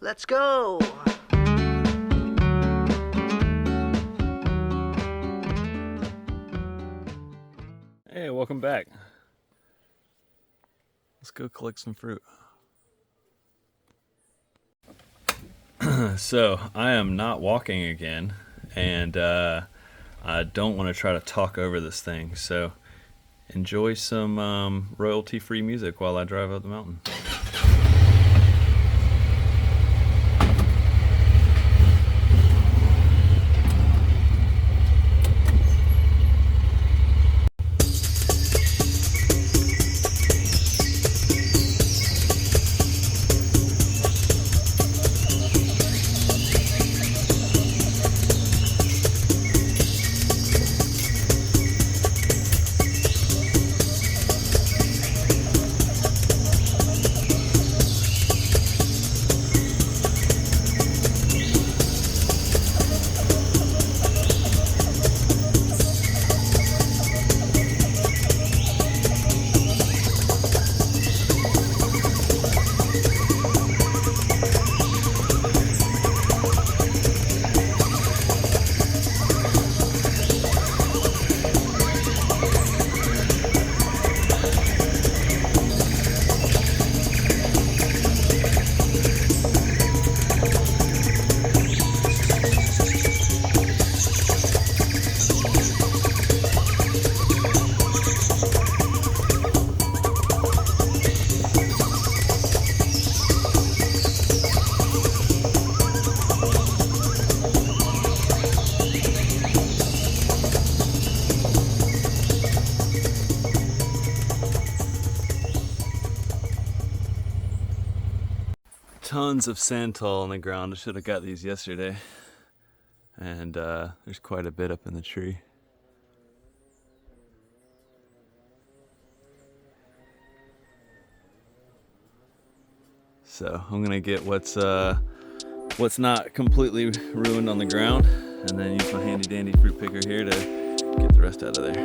Let's go! Hey, welcome back. Let's go collect some fruit. So, I am not walking again, and I don't want to try to talk over this thing, so enjoy some royalty-free music while I drive up the mountain. Tons of santal on the ground. I should have got these yesterday. And there's quite a bit up in the tree. So I'm gonna get what's not completely ruined on the ground, and then use my handy dandy fruit picker here to get the rest out of there.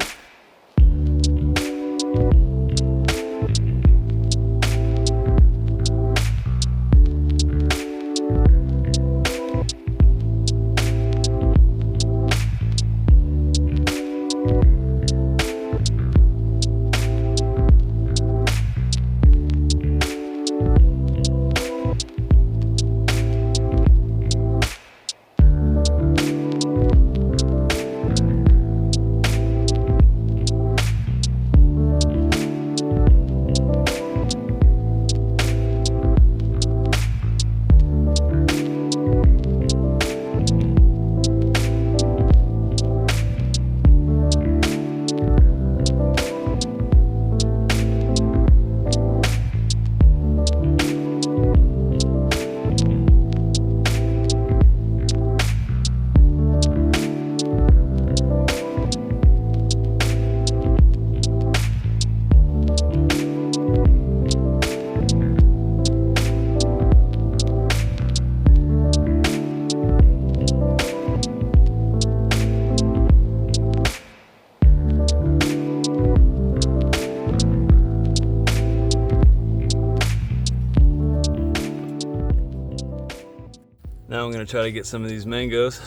Now I'm gonna try to get some of these mangoes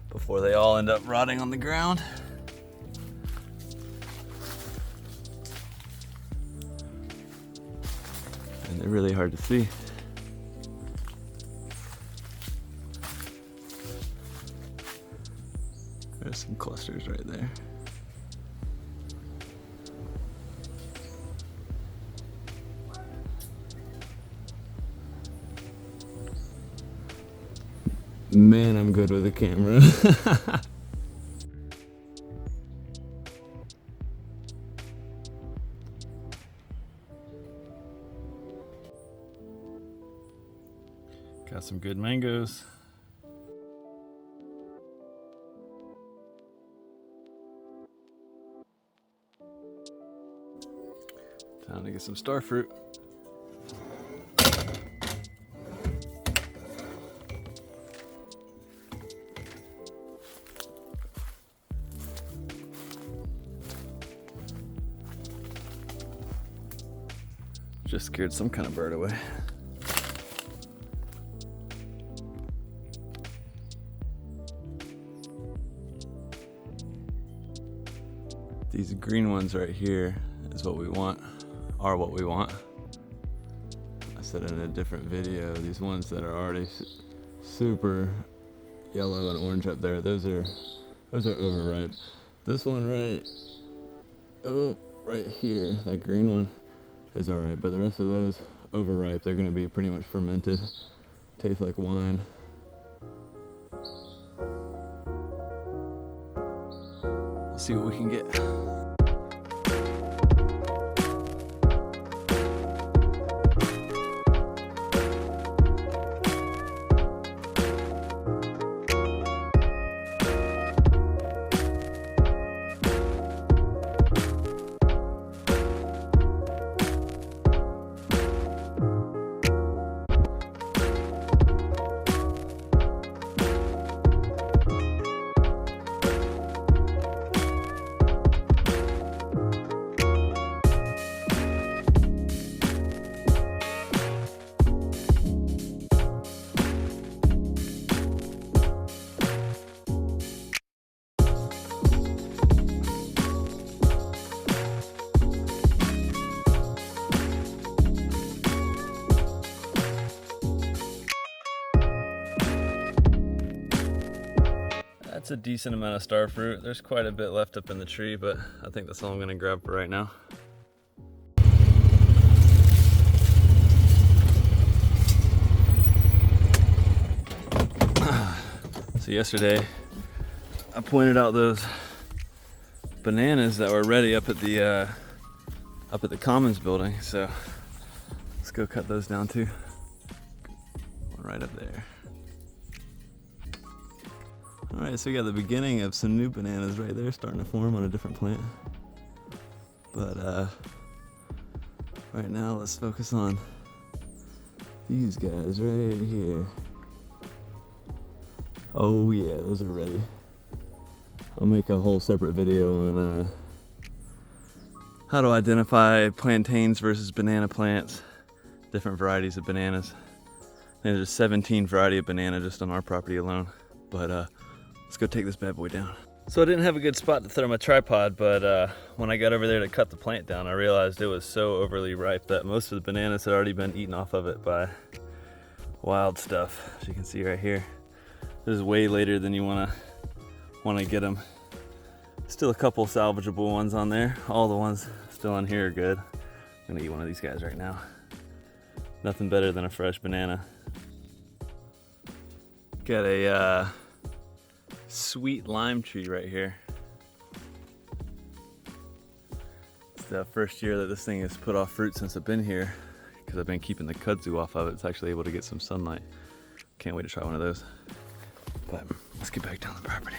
before they all end up rotting on the ground. And they're really hard to see. There's some clusters right there. Man, I'm good with a camera. Got some good mangoes. Time to get some star fruit. Just scared some kind of bird away. These green ones right here is what we want, are what we want. I said in a different video, these ones that are already super yellow and orange up there, those are overripe. This one right here, that green one is alright, but the rest of those overripe. They're gonna be pretty much fermented. Tastes like wine. Let's see what we can get. That's a decent amount of star fruit. There's quite a bit left up in the tree, but I think that's all I'm gonna grab for right now. So yesterday, I pointed out those bananas that were ready up at the Commons building. So let's go cut those down too. One right up there. All right, so we got the beginning of some new bananas right there starting to form on a different plant. But right now, let's focus on these guys right here. Oh yeah, those are ready. I'll make a whole separate video on how to identify plantains versus banana plants, different varieties of bananas. And there's 17 variety of banana just on our property alone. But let's go take this bad boy down. So I didn't have a good spot to throw my tripod, but when I got over there to cut the plant down, I realized it was so overly ripe that most of the bananas had already been eaten off of it by wild stuff, as you can see right here. This is way later than you wanna get them. Still a couple salvageable ones on there. All the ones still on here are good. I'm gonna eat one of these guys right now. Nothing better than a fresh banana. Got a sweet lime tree right here. It's the first year that this thing has put off fruit since I've been here, because I've been keeping the kudzu off of it. It's actually able to get some sunlight. Can't wait to try one of those. But let's get back down the property.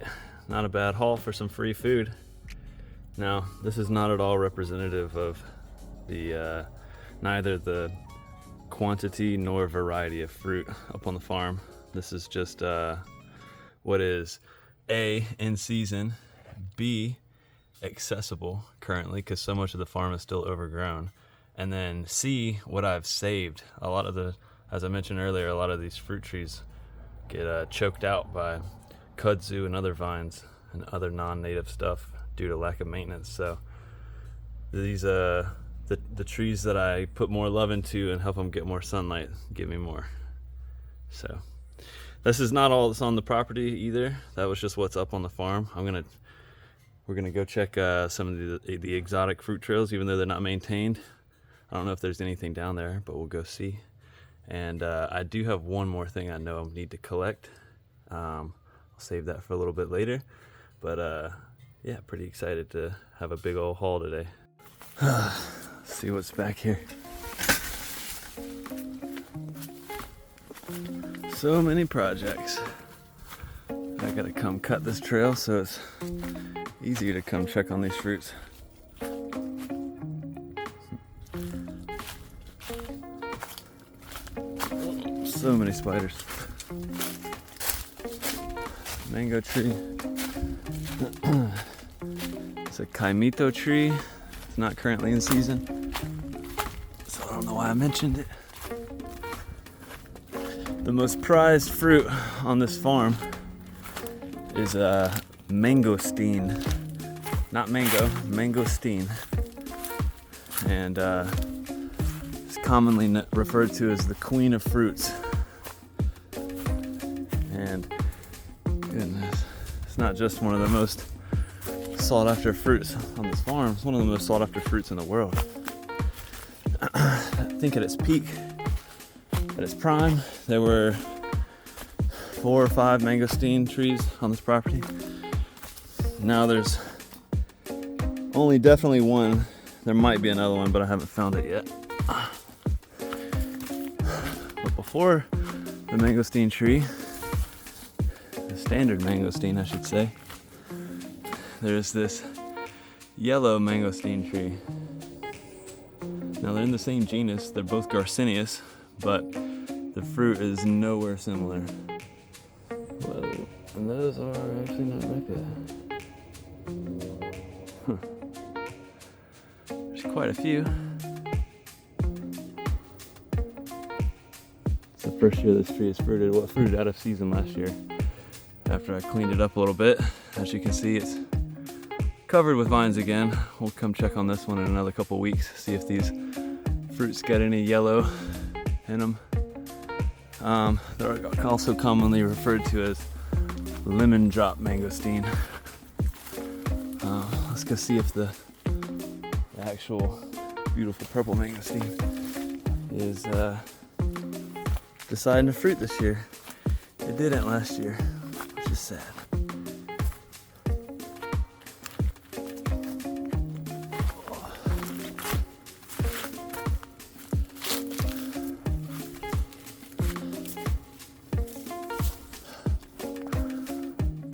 Yeah, not a bad haul for some free food. Now, this is not at all representative of the neither the quantity nor variety of fruit up on the farm. This is just what is A, in season, B, accessible currently because so much of the farm is still overgrown, and then C, what I've saved. A lot of the, as I mentioned earlier, a lot of these fruit trees get choked out by kudzu and other vines and other non-native stuff due to lack of maintenance. So these the trees that I put more love into and help them get more sunlight give me more. So this is not all that's on the property either. That was just what's up on the farm. We're gonna go check some of the exotic fruit trails, even though they're not maintained. I don't know if there's anything down there, but we'll go see. And I do have one more thing I know I need to collect. I'll save that for a little bit later. But yeah, pretty excited to have a big old haul today. Let's see what's back here. So many projects. I gotta come cut this trail so it's easier to come check on these fruits. So many spiders. Mango tree. It's a kaimito tree. It's not currently in season, so I don't know why I mentioned it. The most prized fruit on this farm is mangosteen. Not mango, mangosteen. And it's commonly referred to as the queen of fruits. And goodness, it's not just one of the most sought after fruits on this farm, it's one of the most sought after fruits in the world. I think at its peak, at its prime, there were 4 or 5 mangosteen trees on this property. Now there's only definitely one. There might be another one, but I haven't found it yet. But before the mangosteen tree, the standard mangosteen I should say, there's this yellow mangosteen tree. Now they're in the same genus, they're both Garcineus, but the fruit is nowhere similar. Whoa, and those are actually not Rica. There's quite a few. It's the first year this tree has fruited. Well, it fruited out of season last year after I cleaned it up a little bit. As you can see, it's covered with vines again. We'll come check on this one in another couple weeks, see if these fruits got any yellow in them. They're also commonly referred to as lemon drop mangosteen. Let's go see if the actual beautiful purple mangosteen is deciding to fruit this year. It didn't last year, which is sad.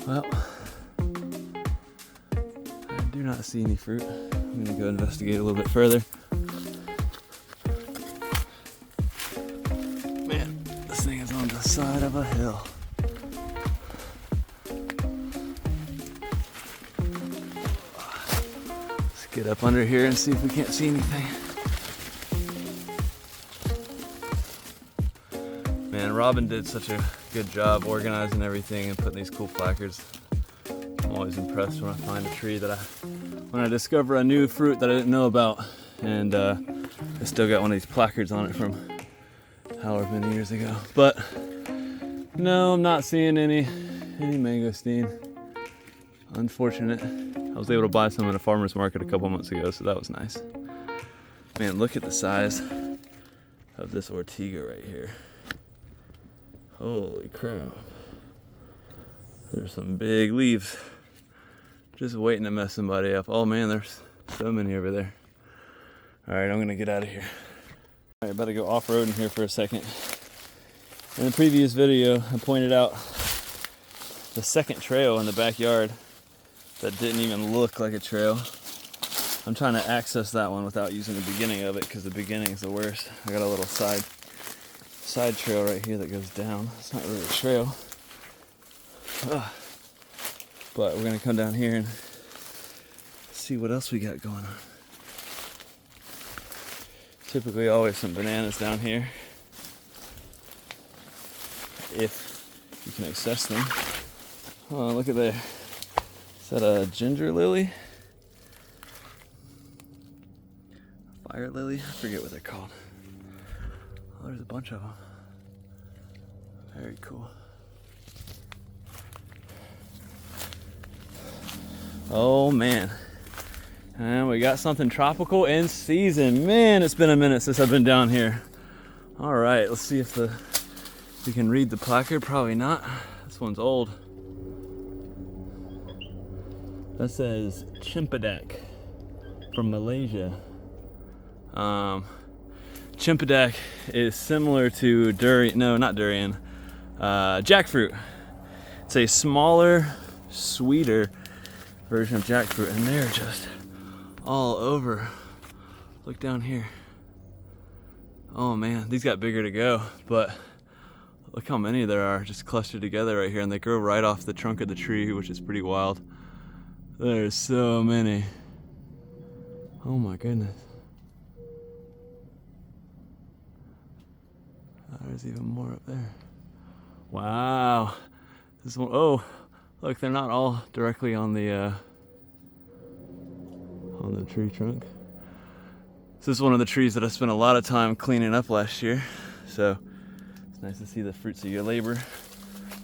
Well, I do not see any fruit. I'm gonna go investigate a little bit further. Man, this thing is on the side of a hill. Let's get up under here and see if we can't see anything. Man, Robin did such a good job organizing everything and putting these cool placards. I'm always impressed when I find a tree when I discover a new fruit that I didn't know about, and I still got one of these placards on it from however many years ago. But no, I'm not seeing any mangosteen. Unfortunate. I was able to buy some at a farmer's market a couple months ago, so that was nice. Man, look at the size of this Ortiga right here. Holy crap. There's some big leaves just waiting to mess somebody up. Oh man, there's so many over there. All right, I'm gonna get out of here. All right, about to go off-roading here for a second. In the previous video, I pointed out the second trail in the backyard that didn't even look like a trail. I'm trying to access that one without using the beginning of it because the beginning is the worst. I got a little side trail right here that goes down. It's not really a trail. But we're gonna come down here and see what else we got going on. Typically always some bananas down here, if you can access them. Oh, look at there. Is that a ginger lily? Fire lily? I forget what they're called. Oh, there's a bunch of them. Very cool. Oh man. And we got something tropical in season. Man, it's been a minute since I've been down here. All right, let's see if we can read the placard. Probably not. This one's old. That says chimpedek from Malaysia. Chimpedek is similar to durian. No, not durian. Jackfruit. It's a smaller, sweeter version of jackfruit, and they're just all over. Look down here. Oh man, these got bigger to go, but look how many there are just clustered together right here, and they grow right off the trunk of the tree, which is pretty wild. There's so many. Oh my goodness. There's even more up there. Wow. This one, oh, Look, they're not all directly on the tree trunk. This is one of the trees that I spent a lot of time cleaning up last year, so it's nice to see the fruits of your labor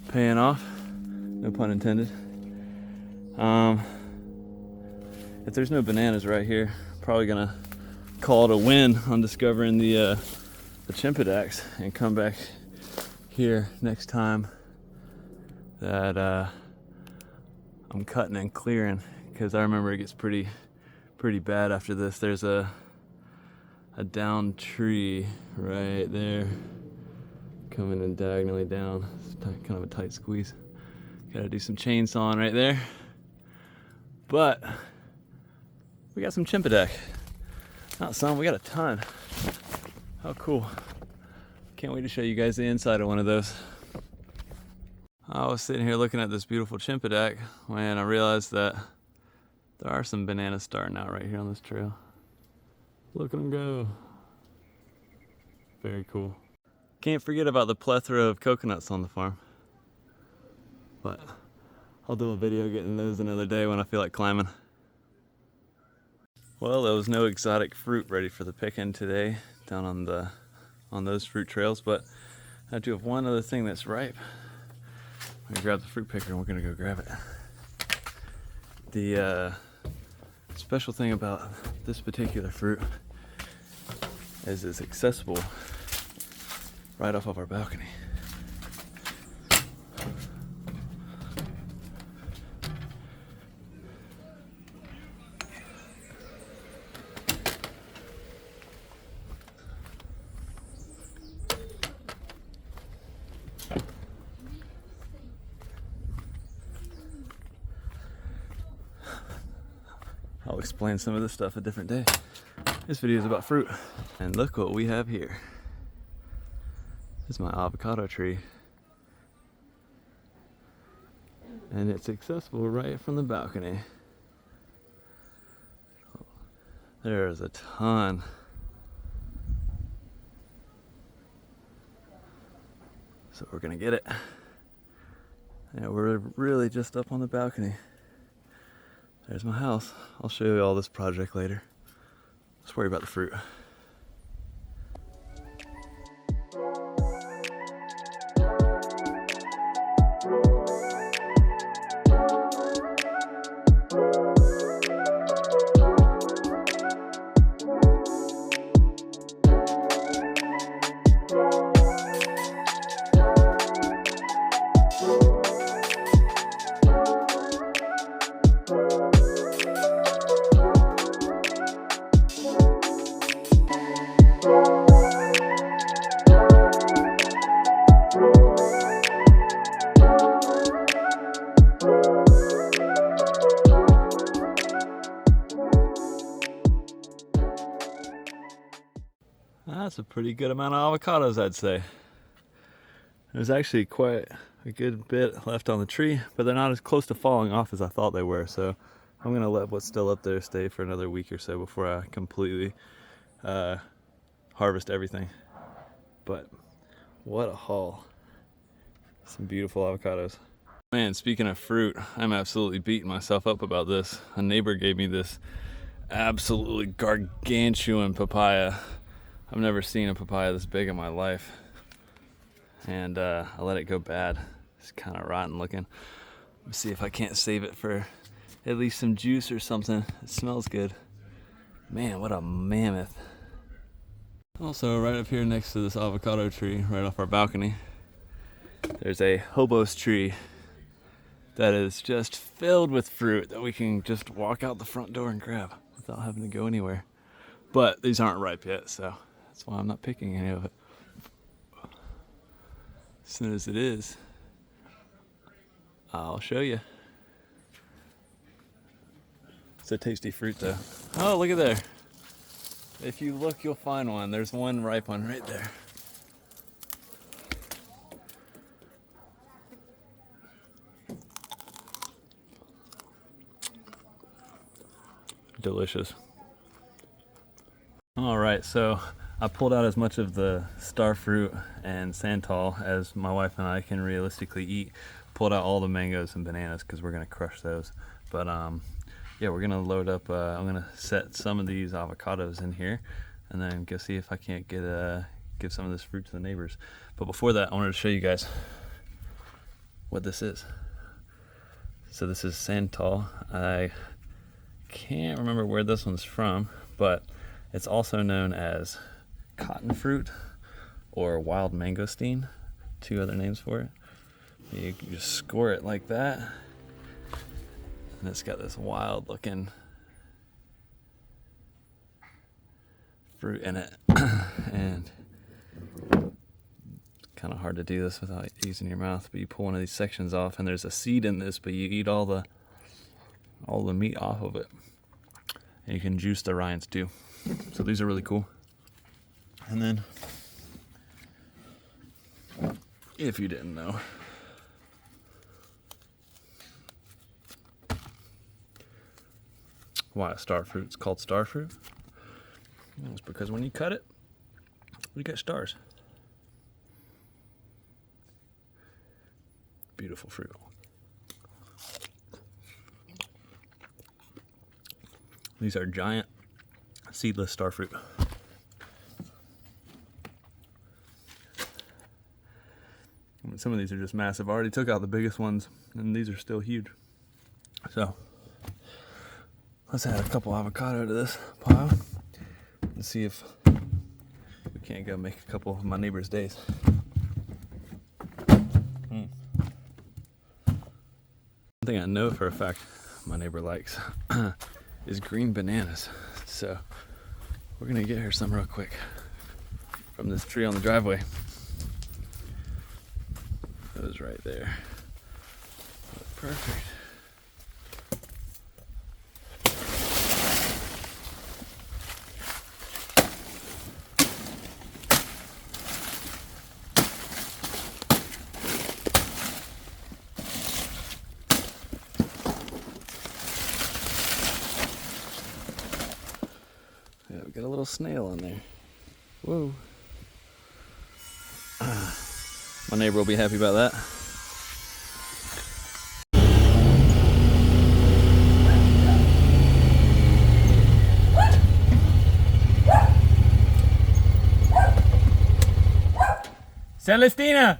paying off. No pun intended. If there's no bananas right here, probably gonna call it a win on discovering the chimpedeks and come back here next time that I'm cutting and clearing, because I remember it gets pretty bad after this. There's a downed tree right there coming in diagonally down. It's kind of a tight squeeze. Gotta do some chainsawing right there, but we got some chimpedek. Not some, we got a ton. How cool. Can't wait to show you guys the inside of one of those. I was sitting here looking at this beautiful chimpedek when I realized that there are some bananas starting out right here on this trail. Look at them go. Very cool. Can't forget about the plethora of coconuts on the farm. But I'll do a video getting those another day when I feel like climbing. Well, there was no exotic fruit ready for the picking today down on those fruit trails, but I do have one other thing that's ripe. I'm gonna grab the fruit picker and we're gonna go grab it. The special thing about this particular fruit is it's accessible right off of our balcony. I'll explain some of this stuff a different day. This video is about fruit. And look what we have here. This is my avocado tree. And it's accessible right from the balcony. There's a ton. So we're gonna get it. Yeah, we're really just up on the balcony. There's my house. I'll show you all this project later. Let's worry about the fruit. That's a pretty good amount of avocados, I'd say. There's actually quite a good bit left on the tree, but they're not as close to falling off as I thought they were, so I'm gonna let what's still up there stay for another week or so before I completely harvest everything. But what a haul. Some beautiful avocados. Man, speaking of fruit, I'm absolutely beating myself up about this. A neighbor gave me this absolutely gargantuan papaya. I've never seen a papaya this big in my life. And I let it go bad. It's kind of rotten looking. Let's see if I can't save it for at least some juice or something. It smells good. Man, what a mammoth. Also, right up here next to this avocado tree, right off our balcony, there's a hobos tree that is just filled with fruit that we can just walk out the front door and grab without having to go anywhere. But these aren't ripe yet, so that's why I'm not picking any of it. As soon as it is, I'll show you. It's a tasty fruit though. Oh, look at there. If you look, you'll find one. There's one ripe one right there. Delicious. All right, so I pulled out as much of the star fruit and santal as my wife and I can realistically eat, pulled out all the mangoes and bananas because we're gonna crush those. But yeah, we're gonna load up. I'm gonna set some of these avocados in here, and then go see if I can't give some of this fruit to the neighbors. But before that, I wanted to show you guys what this is. So this is Santal. I can't remember where this one's from, but it's also known as cotton fruit or wild mangosteen. 2 other names for it. You can just score it like that, and it's got this wild looking fruit in it. And kind of hard to do this without using your mouth, but you pull one of these sections off and there's a seed in this, but you eat all the meat off of it, and you can juice the rinds too. So these are really cool. And then, if you didn't know, why a star fruit is called star fruit? It's because when you cut it, you get stars. Beautiful fruit. These are giant seedless star fruit. I mean, some of these are just massive. I already took out the biggest ones, and these are still huge. So let's add a couple avocado to this pile and see if we can't go make a couple of my neighbor's days. One thing I know for a fact my neighbor likes is green bananas. So we're gonna get her some real quick from this tree on the driveway. Those right there. Perfect. Yeah, we got a little snail in there. Whoa. My neighbor will be happy about that. Celestina.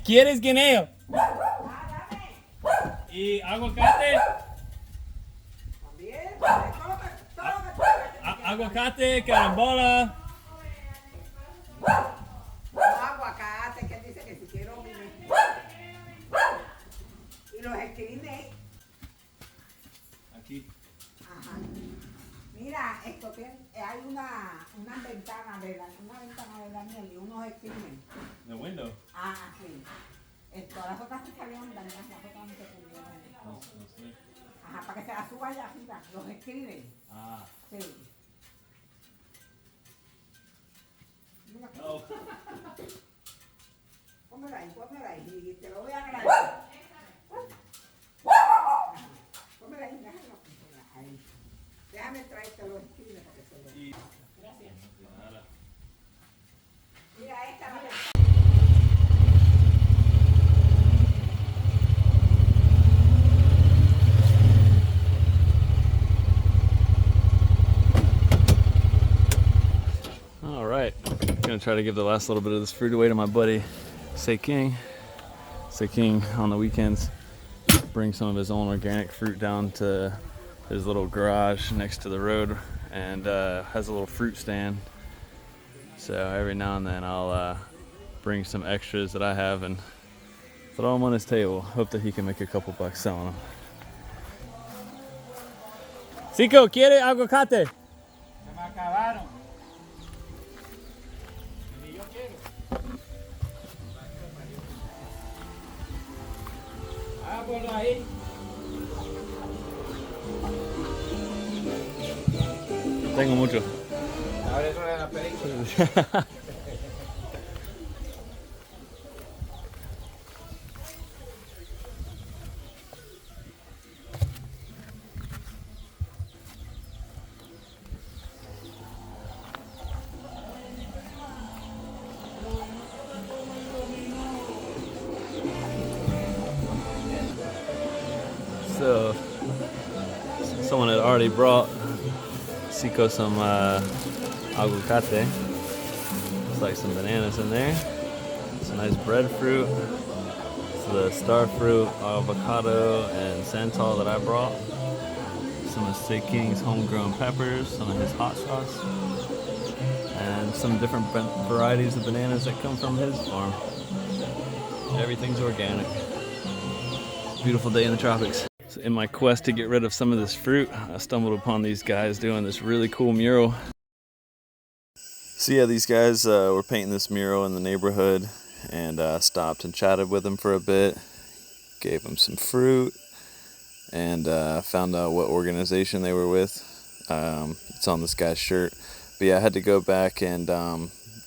¿Quieres guineo? ¿Y aguacate? Aguacate, carambola. Aguacate, que él dice que si quiero. Y los escribe. Aquí. Ajá. Mira, esto hay una ventana de Daniel y unos escriben. The window. Ah, sí. Las otras se salieron dañadas, las otras no se pudieron. Ajá, para que se las suba allá arriba, los escriben. Ah. Sí. Mira, Oh. pónmela ahí, y te lo voy a agradecer. Pónmela ahí, déjalo. Ahí. Déjame traerte los escriben para que se lo. Gracias. Mira, esta va a. All right, gonna try to give the last little bit of this fruit away to my buddy King. King on the weekends brings some of his own organic fruit down to his little garage next to the road, and has a little fruit stand. So every now and then I'll bring some extras that I have and throw them on his table. Hope that he can make a couple bucks selling them. Cico, ¿quiere aguacate? Se me acabaron. Ni yo quiero. Por ahí. Tengo mucho. Ahora eso es la película. Someone had already brought Siko some aguacate. Looks like some bananas in there. Some nice breadfruit. The star fruit, avocado, and santal that I brought. Some of State King's homegrown peppers, some of his hot sauce, and some different varieties of bananas that come from his farm. Everything's organic. It's a beautiful day in the tropics. So in my quest to get rid of some of this fruit, I stumbled upon these guys doing this really cool mural. So yeah, these guys were painting this mural in the neighborhood, and stopped and chatted with them for a bit, gave them some fruit, and found out what organization they were with. It's on this guy's shirt. But yeah, I had to go back and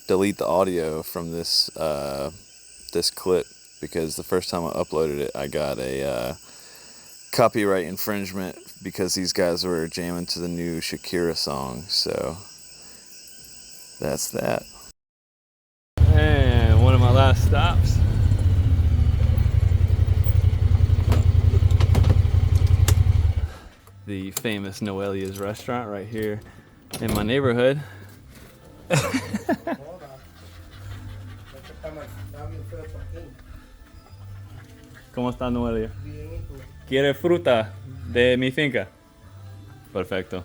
delete the audio from this this clip, because the first time I uploaded it, I got a copyright infringement because these guys were jamming to the new Shakira song. So that's that. And one of my last stops. The famous Noelia's restaurant right here in my neighborhood. ¿Cómo está Noelia? ¿Quiere fruta de mi finca? Perfecto.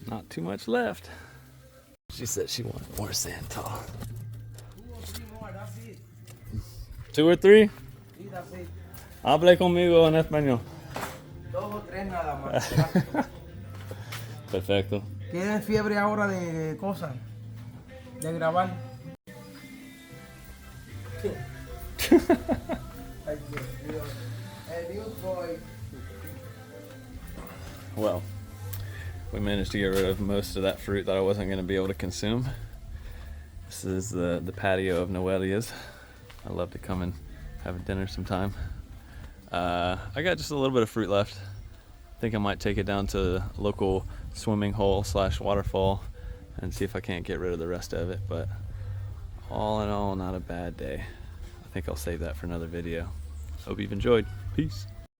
Not too much left. She said she wanted more santal. 2 or 3? Hable conmigo en español. 2 o 3 nada más. Perfecto. Tienen fiebre ahora de cosas, de grabar. Ay, Dios mío. El new boy. Well, we managed to get rid of most of that fruit that I wasn't going to be able to consume. This is the patio of Noelia's. I love to come and have a dinner sometime. I got just a little bit of fruit left. I think I might take it down to a local swimming hole / waterfall and see if I can't get rid of the rest of it. But all in all, not a bad day. I think I'll save that for another video. Hope you've enjoyed. Peace.